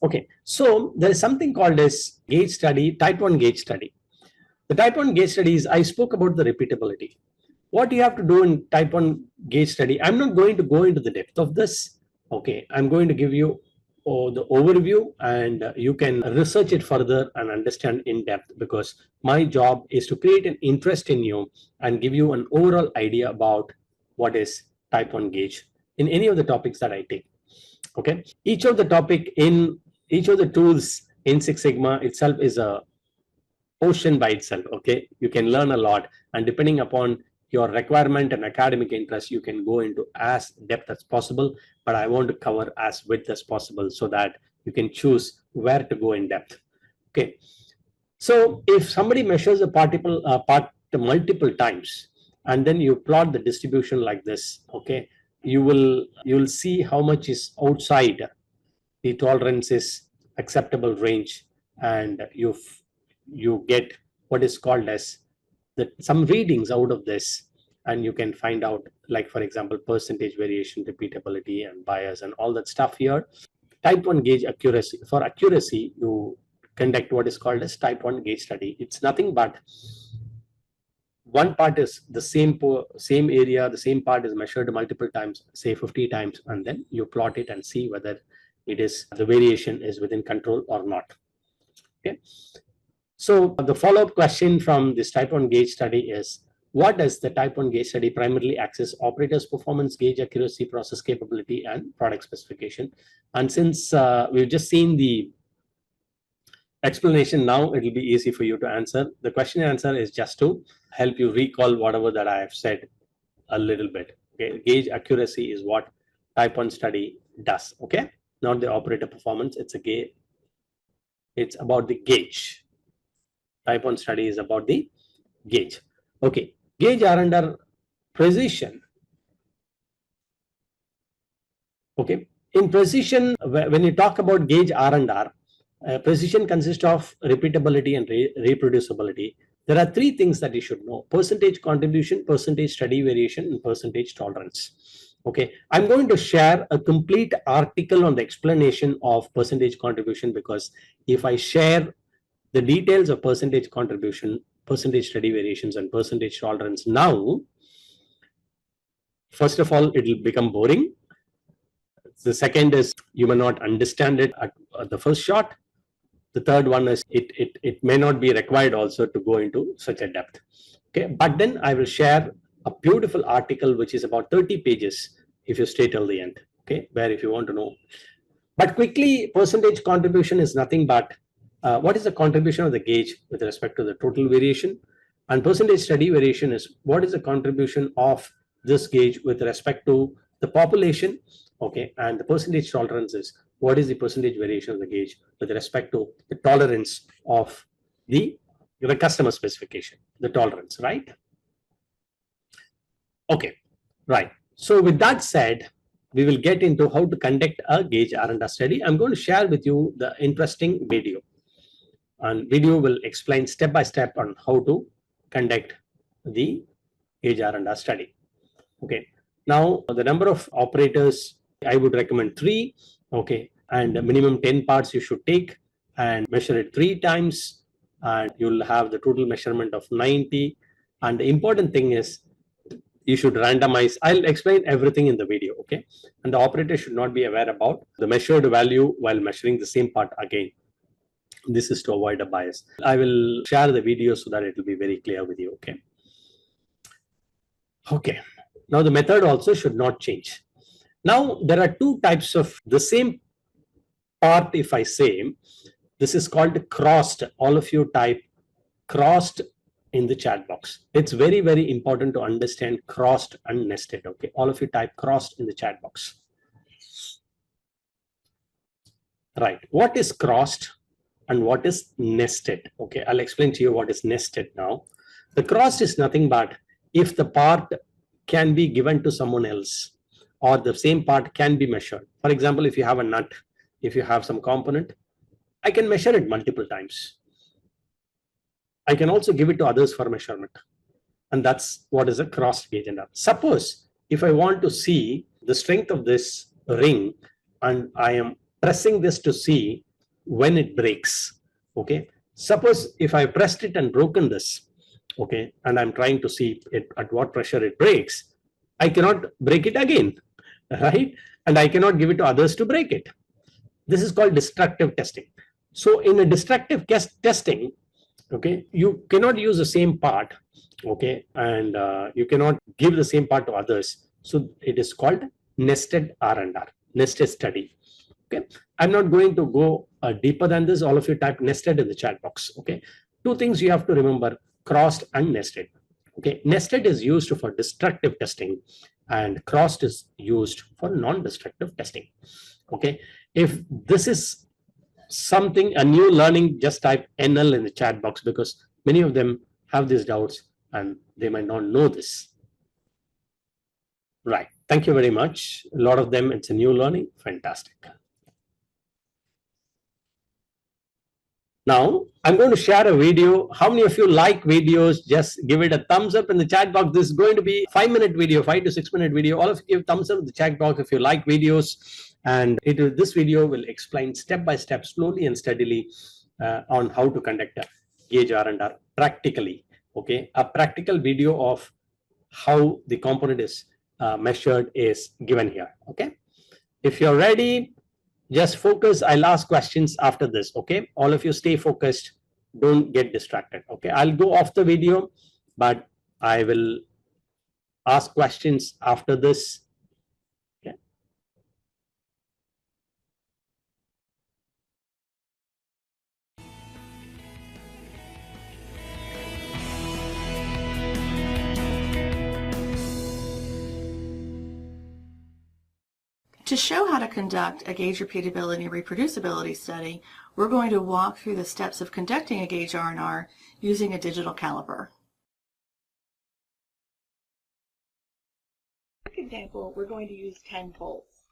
Okay, so there is something called as gauge study, type 1 gauge study. The type 1 gauge study is, I spoke about the repeatability. What you have to do in type 1 gauge study, I'm not going to go into the depth of this. Okay, I'm going to give you the overview, and you can research it further and understand in depth, because my job is to create an interest in you and give you an overall idea about what is type 1 gauge in any of the topics that I take. Okay, each of the topic in each of the tools in Six Sigma itself is a portion by itself. Okay, you can learn a lot, and depending upon your requirement and academic interest, you can go into as depth as possible, but I want to cover as width as possible so that you can choose where to go in depth. Okay, so if somebody measures a part multiple times and then you plot the distribution like this, okay, you will see how much is outside the tolerance's acceptable range, and you get what is called as some readings out of this, and you can find out, like for example, percentage variation, repeatability, and bias, and all that stuff here. Type 1 gauge accuracy. For accuracy, you conduct what is called as type 1 gauge study. It's nothing but one part is the same area, the same part is measured multiple times, say 50 times, and then you plot it and see whether it is the variation is within control or not. Okay, so the follow-up question from this type 1 gauge study is, what does the type 1 gauge study primarily access? Operators performance, gauge accuracy, process capability, and product specification. And since we've just seen the explanation, now it will be easy for you to answer. The question and answer is just to help you recall whatever that I have said a little bit. Okay, gauge accuracy is what type 1 study does. Okay, not the operator performance. It's a gauge. It's about the gauge. Type 1 study is about the gauge. Okay, Gage R&R precision. Okay, in precision, when you talk about Gage R&R, precision consists of repeatability and reproducibility. There are three things that you should know: percentage contribution, percentage study variation, and percentage tolerance. Okay, I'm going to share a complete article on the explanation of percentage contribution, because if I share the details of percentage contribution, percentage study variations, and percentage tolerance now, first of all, it will become boring. The second is you may not understand it at the first shot. The third one is it may not be required also to go into such a depth. Okay, but then I will share a beautiful article which is about 30 pages if you stay till the end. Okay, where if you want to know. But quickly, percentage contribution is nothing but what is the contribution of the gauge with respect to the total variation, and percentage study variation is what is the contribution of this gauge with respect to the population. Okay, and the percentage tolerance is what is the percentage variation of the gauge with respect to the tolerance of the customer specification, the tolerance, right? Okay, right. So with that said, we will get into how to conduct a Gage R&R study. I'm going to share with you the interesting video, and video will explain step by step on how to conduct the Gage R&R study. Okay, now the number of operators, I would recommend 3. Okay, and minimum 10 parts you should take and measure it 3 times, and you'll have the total measurement of 90. And the important thing is you should randomize. I'll explain everything in the video. Okay, and the operator should not be aware about the measured value while measuring the same part again. This is to avoid a bias. I will share the video so that it will be very clear with you. Okay. Okay. Now the method also should not change. Now there are 2 types of the same part. If I say this is called crossed, all of you type crossed in the chat box. It's very, very important to understand crossed and nested. Okay, all of you type crossed in the chat box. Right, what is crossed and what is nested? Okay, I'll explain to you what is nested now. The crossed is nothing but if the part can be given to someone else, or the same part can be measured. For example, if you have a nut, if you have some component, I can measure it multiple times. I can also give it to others for measurement. And that's what is a crossed Gage R&R. Suppose if I want to see the strength of this ring and I am pressing this to see when it breaks. Okay, suppose if I pressed it and broken this, okay, and I'm trying to see it at what pressure it breaks, I cannot break it again, right? And I cannot give it to others to break it. This is called destructive testing. So in a destructive testing, okay, you cannot use the same part, okay, and you cannot give the same part to others. So it is called nested R&R, nested study. Okay, I'm not going to go deeper than this. All of you type nested in the chat box. Okay, two things you have to remember: crossed and nested. Okay, nested is used for destructive testing, and crossed is used for non-destructive testing. Okay, if this is something a new learning, just type NL in the chat box, because many of them have these doubts and they might not know this. Right, thank you very much. A lot of them, it's a new learning. Fantastic. Now I'm going to share a video. How many of you like videos? Just give it a thumbs up in the chat box. This is going to be 5-minute video, 5 to 6-minute video. All of you give thumbs up in the chat box if you like videos. And this video will explain step by step, slowly and steadily, on how to conduct a Gauge R&R practically. Okay, a practical video of how the component is measured is given here. Okay, if you're ready, just focus. I'll ask questions after this. Okay, all of you stay focused. Don't get distracted. Okay, I'll go off the video, but I will ask questions after this. Okay. To show how to conduct a gauge repeatability and reproducibility study, we're going to walk through the steps of conducting a Gage R&R using a digital caliper. For example, we're going to use 10 volts.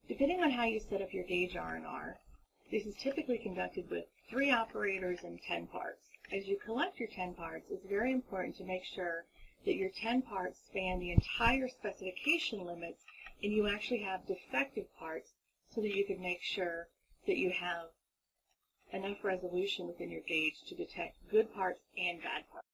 Depending on how you set up your Gage R&R, this is typically conducted with 3 operators and 10 parts. As you collect your 10 parts, it's very important to make sure that your 10 parts span the entire specification limits and you actually have defective parts so that you can make sure that you have enough resolution within your gauge to detect good parts and bad parts.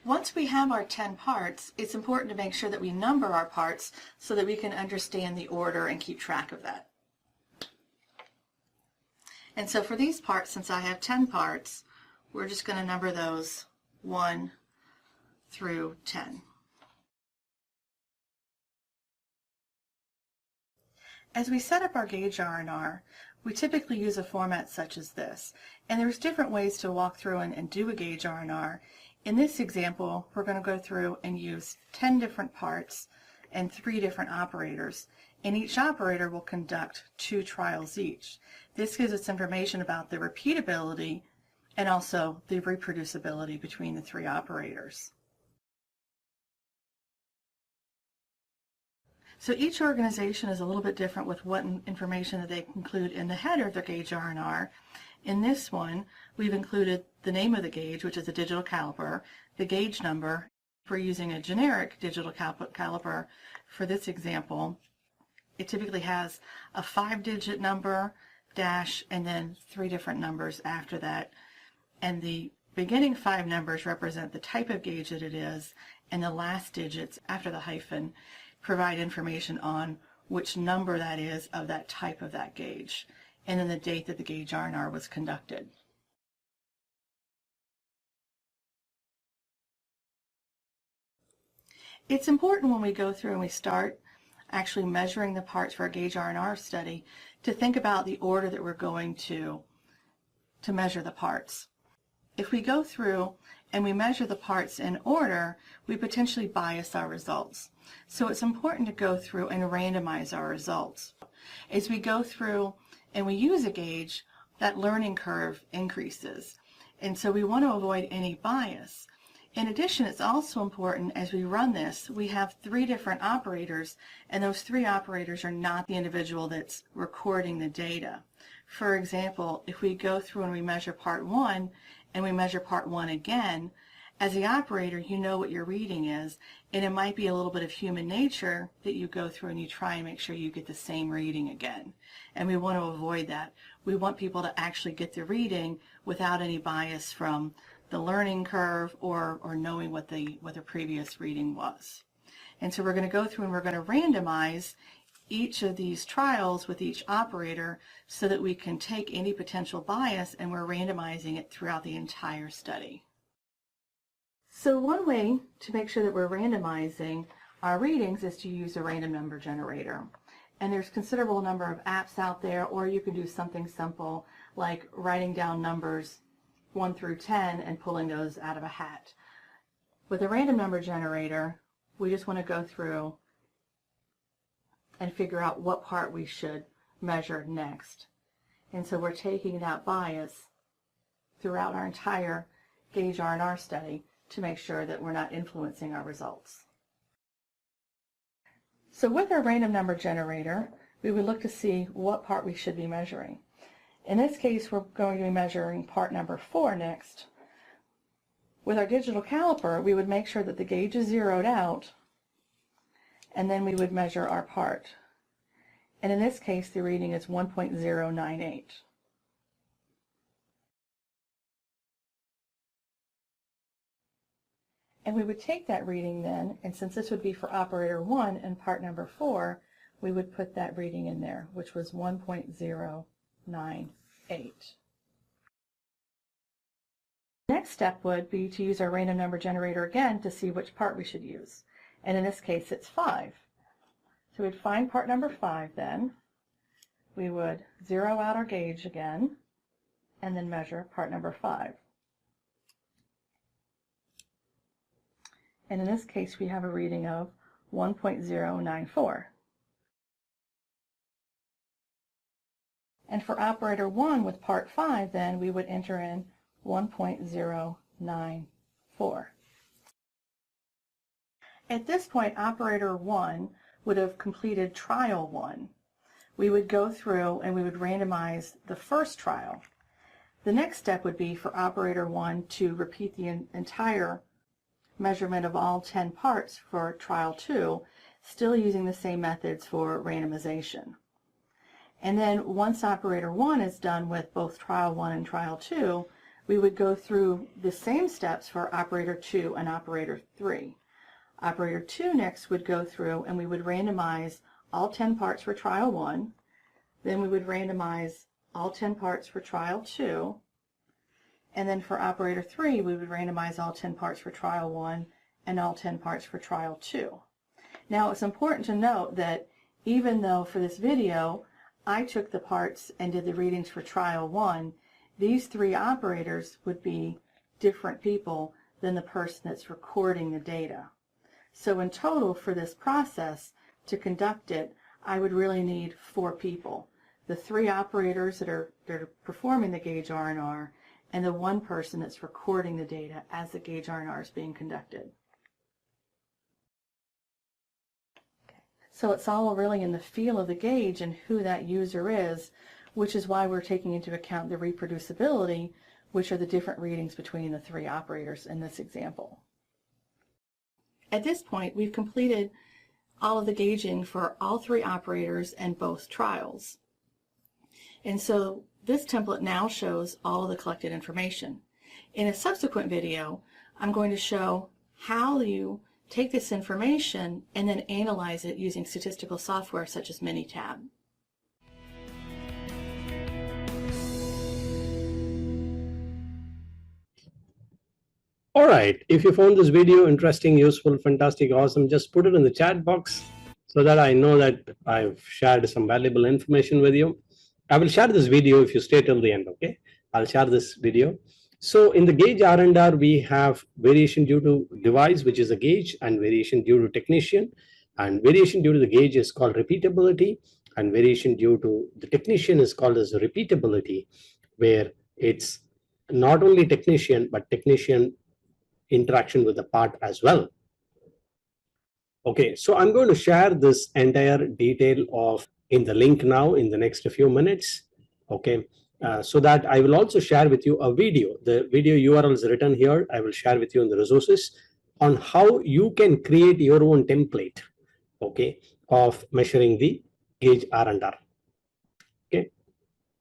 Once we have our 10 parts, it's important to make sure that we number our parts so that we can understand the order and keep track of that. And so for these parts, since I have 10 parts, we're just going to number those 1 through 10. As we set up our Gage R&R, we typically use a format such as this. And there's different ways to walk through and do a Gage R&R. In this example, we're going to go through and use 10 different parts and 3 different operators. And each operator will conduct 2 trials each. This gives us information about the repeatability and also the reproducibility between the 3 operators. So each organization is a little bit different with what information that they include in the header of their Gage R&R. In this one, we've included the name of the gauge, which is a digital caliper, the gauge number. If we're using a generic digital caliper for this example, it typically has a 5-digit number, dash, and then 3 different numbers after that. And the beginning 5 numbers represent the type of gauge that it is, and the last digits after the hyphen provide information on which number that is of that type of that gauge, and then the date that the Gage R&R was conducted. It's important when we go through and we start actually measuring the parts for our Gage R&R study to think about the order that we're going to measure the parts. If we go through and we measure the parts in order, we potentially bias our results. So it's important to go through and randomize our results. As we go through and we use a gauge, that learning curve increases. And so we want to avoid any bias. In addition, it's also important as we run this, we have 3 different operators, and those 3 operators are not the individual that's recording the data. For example, if we go through and we measure part 1 and we measure part 1 again, As the operator, you know what your reading is, and it might be a little bit of human nature that you go through and you try and make sure you get the same reading again. And we want to avoid that. We want people to actually get the reading without any bias from the learning curve or knowing what the previous reading was. And so we're going to go through and we're going to randomize each of these trials with each operator so that we can take any potential bias and we're randomizing it throughout the entire study. So one way to make sure that we're randomizing our readings is to use a random number generator. And there's a considerable number of apps out there, or you can do something simple like writing down numbers 1 through 10 and pulling those out of a hat. With a random number generator, we just want to go through and figure out what part we should measure next. And so we're taking that bias throughout our entire Gage R&R study to make sure that we're not influencing our results. So with our random number generator, we would look to see what part we should be measuring. In this case, we're going to be measuring part number 4 next. With our digital caliper, we would make sure that the gauge is zeroed out, and then we would measure our part. And in this case, the reading is 1.098. And we would take that reading then, and since this would be for operator 1 and part number 4, we would put that reading in there, which was 1.098. Next step would be to use our random number generator again to see which part we should use. And in this case, it's 5. So we'd find part number 5 then. We would zero out our gauge again, and then measure part number 5. And in this case, we have a reading of 1.094. And for operator 1 with part 5, then we would enter in 1.094. At this point, operator 1 would have completed trial 1. We would go through and we would randomize the first trial. The next step would be for operator 1 to repeat the entire measurement of all 10 parts for trial 2, still using the same methods for randomization. And then once operator 1 is done with both trial 1 and trial 2, we would go through the same steps for operator 2 and operator 3. Operator 2 next would go through and we would randomize all 10 parts for trial 1, then we would randomize all 10 parts for trial 2, and then for operator 3, we would randomize all 10 parts for trial 1 and all 10 parts for trial 2. Now it's important to note that even though for this video I took the parts and did the readings for trial 1, these 3 operators would be different people than the person that's recording the data. So in total for this process, to conduct it, I would really need 4 people. The 3 operators that are performing the Gage R&R, and the 1 person that's recording the data as the Gage R&R is being conducted. Okay. So it's all really in the feel of the gauge and who that user is, which is why we're taking into account the reproducibility, which are the different readings between the 3 operators in this example. At this point, we've completed all of the gauging for all 3 operators and both trials. And so this template now shows all of the collected information. In a subsequent video, I'm going to show how you take this information and then analyze it using statistical software such as Minitab. All right, if you found this video interesting, useful, fantastic, awesome, just put it in the chat box so that I know that I've shared some valuable information with you. I will share this video if you stay till the end, okay? I'll share this video. So in the Gage R&R, we have variation due to device, which is a gauge, and variation due to technician. And variation due to the gauge is called repeatability, and variation due to the technician is called as repeatability, where it's not only technician, but technician interaction with the part as well. Okay, so I'm going to share this entire detail of in the link now in the next few minutes. Okay, so that I will also share with you a video. The video URL is written here. I will share with you in the resources on how you can create your own template, okay, of measuring the Gauge R&R. Okay.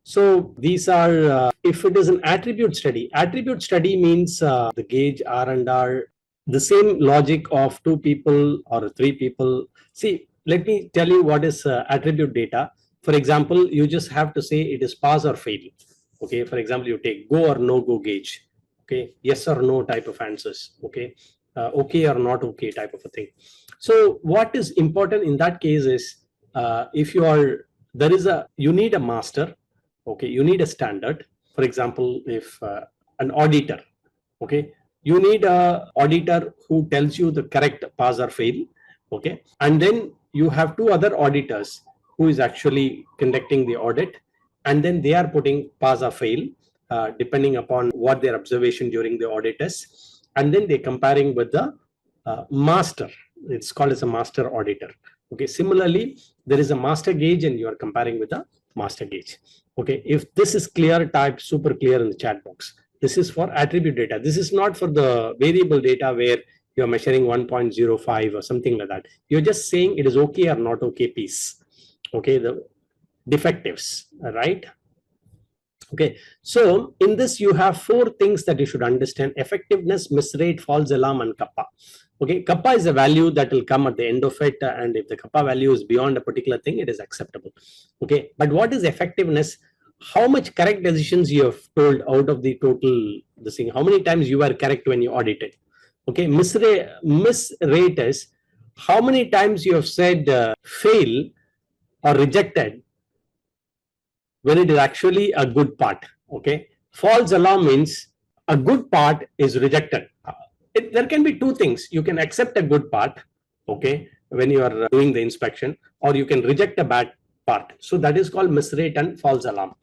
So these are, if it is an attribute study means the Gauge R&R, the same logic of 2 people or 3 people. See, let me tell you what is attribute data. For example, you just have to say it is pass or fail. Okay, for example, you take go or no go gauge. Okay, yes or no type of answers. Okay, okay or not okay type of a thing. So what is important in that case is if you are, you need a master. Okay, you need a standard. For example, if an auditor, okay, you need a auditor who tells you the correct pass or fail. Okay, and then you have 2 other auditors who is actually conducting the audit, and then they are putting pass or fail depending upon what their observation during the audit is, and then they're comparing with the master. It's called as a master auditor. Okay, similarly, there is a master gauge and you are comparing with a master gauge. Okay, if this is clear, type super clear in the chat box. This is for attribute data. This is not for the variable data where you're measuring 1.05 or something like that. You're just saying it is okay or not okay piece. Okay, the defectives, right? Okay, so in this you have 4 things that you should understand: effectiveness, miss rate, false alarm, and kappa. Okay, kappa is a value that will come at the end of it, and if the kappa value is beyond a particular thing, it is acceptable. Okay, but what is effectiveness? How much correct decisions you have told out of the total this thing? How many times you were correct when you audited? Okay, miss rate is how many times you have said fail or rejected when it is actually a good part. Okay, false alarm means a good part is rejected. There can be 2 things. You can accept a good part, okay, when you are doing the inspection, or you can reject a bad part. So that is called miss rate and false alarm.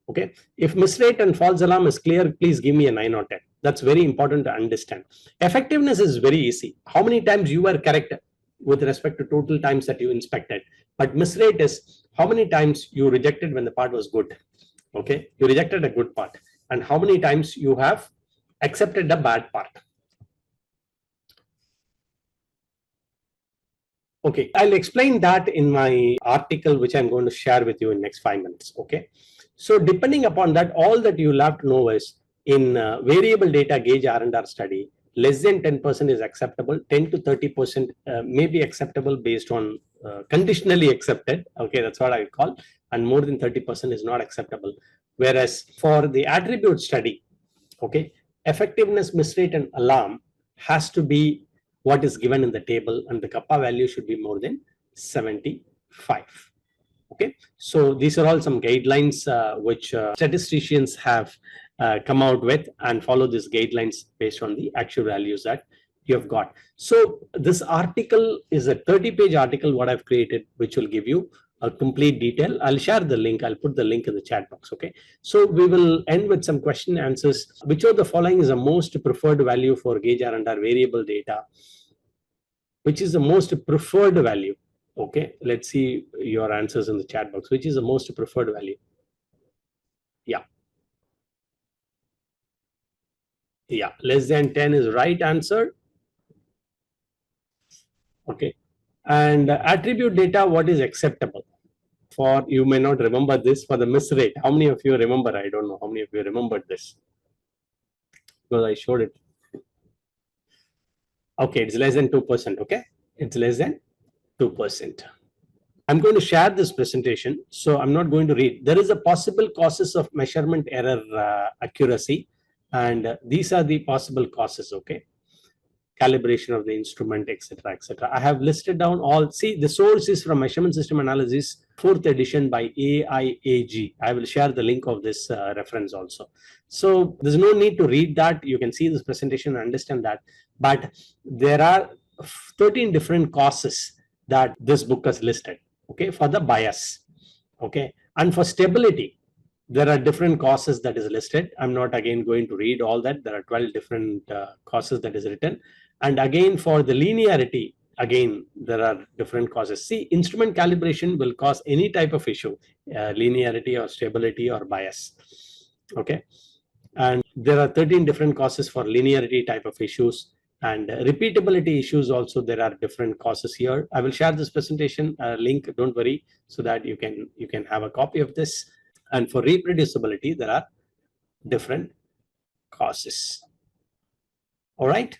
Okay, if miss rate and false alarm is clear, please give me a 9 or 10. That's very important to understand. Effectiveness is very easy. How many times you were correct with respect to total times that you inspected. But miss rate is how many times you rejected when the part was good. Okay, you rejected a good part, and how many times you have accepted a bad part. Okay, I'll explain that in my article, which I'm going to share with you in next 5 minutes. Okay, so depending upon that, all that you'll have to know is in variable data Gauge R&R study, less than 10% is acceptable, 10 to 30% may be acceptable based on conditionally accepted. Okay, that's what I call, and more than 30% is not acceptable. Whereas for the attribute study, okay, effectiveness, miss rate, and alarm has to be what is given in the table, and the kappa value should be more than 75. Okay, so these are all some guidelines which statisticians have come out with, and follow these guidelines based on the actual values that you have got. So this article is a 30-page article what I've created, which will give you a complete detail. I'll share the link. I'll put the link in the chat box. Okay, so we will end with some question answers. Which of the following is the most preferred value for Gauge R&R variable data? Which is the most preferred value? Okay, let's see your answers in the chat box. Which is the most preferred value? Yeah, less than 10 is right answer. Okay, and attribute data, what is acceptable? For, you may not remember this, for the miss rate. How many of you remember? I don't know how many of you remembered this, because I showed it. Okay, it's less than 2%. Okay, it's less than 2%. I'm going to share this presentation, so I'm not going to read. There is a possible causes of measurement error accuracy, and these are the possible causes. Okay, calibration of the instrument, etc., etc. I have listed down all. See, the source is from Measurement System Analysis, 4th edition by AIAG. I will share the link of this reference also. So there's no need to read that. You can see this presentation and understand that. But there are 13 different causes that this book has listed. Okay, for the bias. Okay, and for stability, there are different causes that is listed. I'm not again going to read all that. There are 12 different causes that is written. And again, for the linearity, again, there are different causes. See, instrument calibration will cause any type of issue, linearity or stability or bias. Okay. And there are 13 different causes for linearity type of issues, and repeatability issues also. There are different causes here. I will share this presentation link, don't worry, so that you can have a copy of this. And for reproducibility, there are different causes. All right.